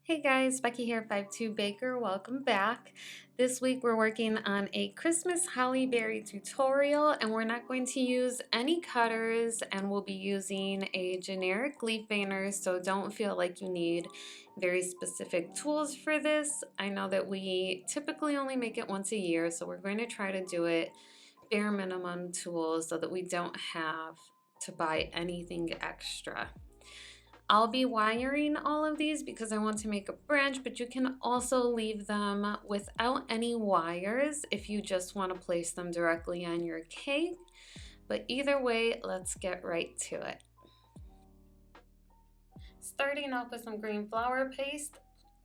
Hey guys, Becky here, FiveTwoBaker. Welcome back. This week we're working on a Christmas holly berry tutorial, and we're not going to use any cutters, and we'll be using a generic leaf veiner, so don't feel like you need very specific tools for this. I know that we typically only make it once a year, so we're going to try to do it bare minimum tools so that we don't have to buy anything extra. I'll be wiring all of these because I want to make a branch, but you can also leave them without any wires if you just want to place them directly on your cake. But either way, let's get right to it. Starting off with some green flour paste,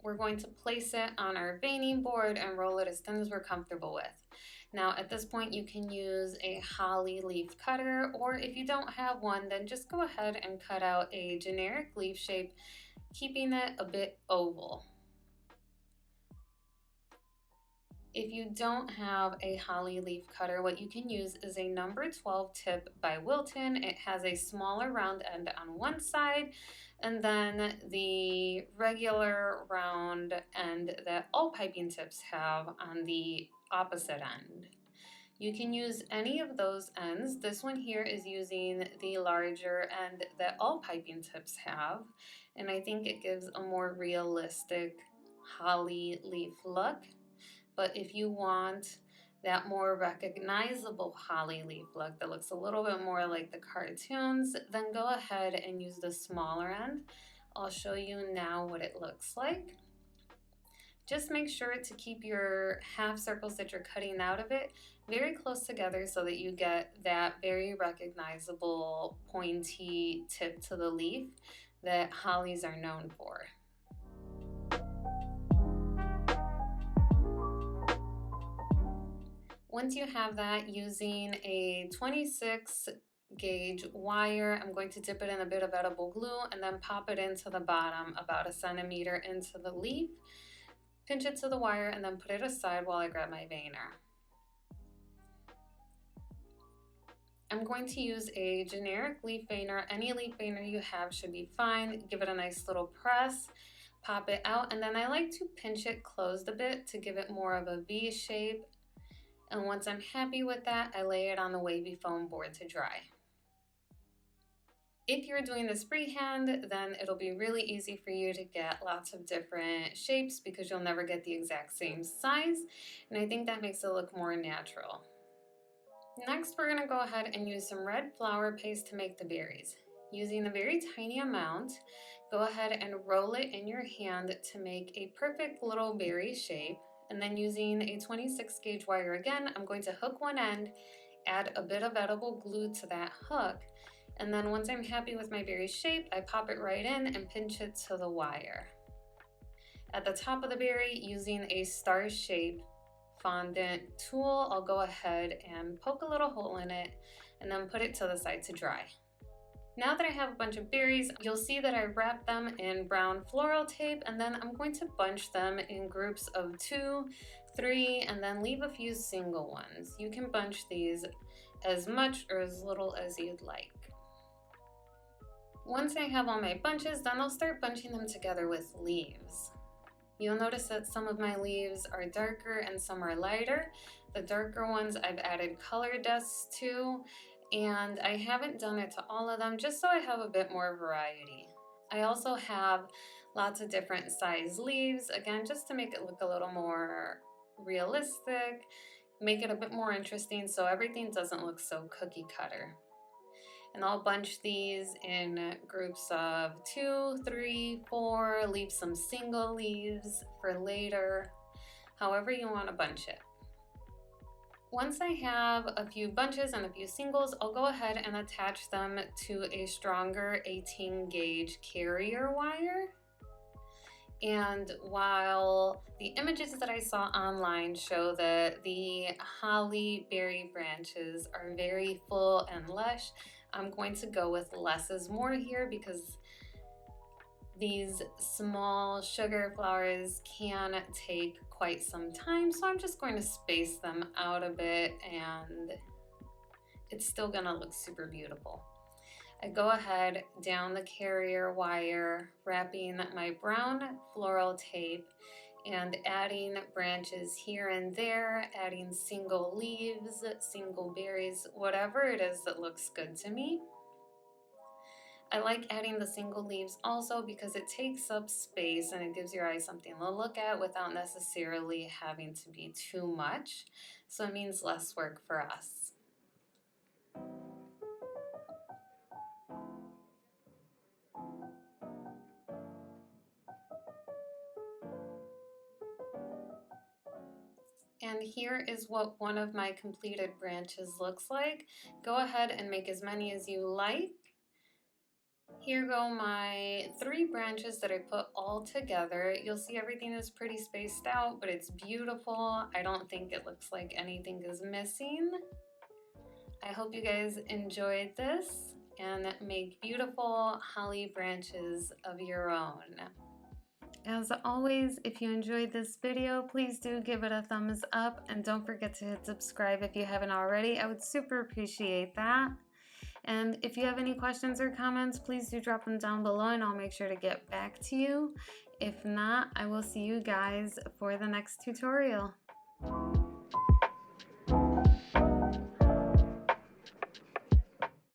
we're going to place it on our veining board and roll it as thin as we're comfortable with. Now at this point you can use a holly leaf cutter, or if you don't have one, then just go ahead and cut out a generic leaf shape, keeping it a bit oval. If you don't have a holly leaf cutter, what you can use is a number 12 tip by Wilton. It has a smaller round end on one side and then the regular round end that all piping tips have on the opposite end. You can use any of those ends. This one here is using the larger end that all piping tips have, and I think it gives a more realistic holly leaf look. But if you want that more recognizable holly leaf look that looks a little bit more like the cartoons, then go ahead and use the smaller end. I'll show you now what it looks like. Just make sure to keep your half circles that you're cutting out of it very close together so that you get that very recognizable pointy tip to the leaf that hollies are known for. Once you have that, using a 26 gauge wire, I'm going to dip it in a bit of edible glue and then pop it into the bottom about 1 centimeter into the leaf. Pinch it to the wire and then put it aside while I grab my veiner. I'm going to use a generic leaf veiner. Any leaf veiner you have should be fine. Give it a nice little press, pop it out, and then I like to pinch it closed a bit to give it more of a V shape. And once I'm happy with that, I lay it on the wavy foam board to dry. If you're doing this freehand, then it'll be really easy for you to get lots of different shapes because you'll never get the exact same size, and I think that makes it look more natural. Next, we're gonna go ahead and use some red flour paste to make the berries. Using a very tiny amount, go ahead and roll it in your hand to make a perfect little berry shape. And then using a 26 gauge wire again, I'm going to hook one end, add a bit of edible glue to that hook, and then once I'm happy with my berry shape, I pop it right in and pinch it to the wire. At the top of the berry, using a star shape fondant tool, I'll go ahead and poke a little hole in it and then put it to the side to dry. Now that I have a bunch of berries, you'll see that I wrap them in brown floral tape, and then I'm going to bunch them in groups of 2, 3, and then leave a few single ones. You can bunch these as much or as little as you'd like. Once I have all my bunches, then I'll start bunching them together with leaves. You'll notice that some of my leaves are darker and some are lighter. The darker ones I've added color dust to, and I haven't done it to all of them just so I have a bit more variety. I also have lots of different size leaves, again, just to make it look a little more realistic, make it a bit more interesting so everything doesn't look so cookie cutter. And I'll bunch these in groups of 2, 3, 4, leave some single leaves for later, however you want to bunch it. Once I have a few bunches and a few singles, I'll go ahead and attach them to a stronger 18 gauge carrier wire. And while the images that I saw online show that the holly berry branches are very full and lush, I'm going to go with less is more here because these small sugar flowers can take quite some time, so I'm just going to space them out a bit and it's still gonna look super beautiful. I go ahead down the carrier wire, wrapping my brown floral tape and adding branches here and there, adding single leaves, single berries, whatever it is that looks good to me. I like adding the single leaves also because it takes up space and it gives your eyes something to look at without necessarily having to be too much. So it means less work for us. And here is what one of my completed branches looks like. Go ahead and make as many as you like. Here go my 3 branches that I put all together. You'll see everything is pretty spaced out, but it's beautiful. I don't think it looks like anything is missing. I hope you guys enjoyed this and make beautiful holly branches of your own. As always, if you enjoyed this video, please do give it a thumbs up and don't forget to hit subscribe if you haven't already. I would super appreciate that. And if you have any questions or comments, please do drop them down below and I'll make sure to get back to you. If not, I will see you guys for the next tutorial.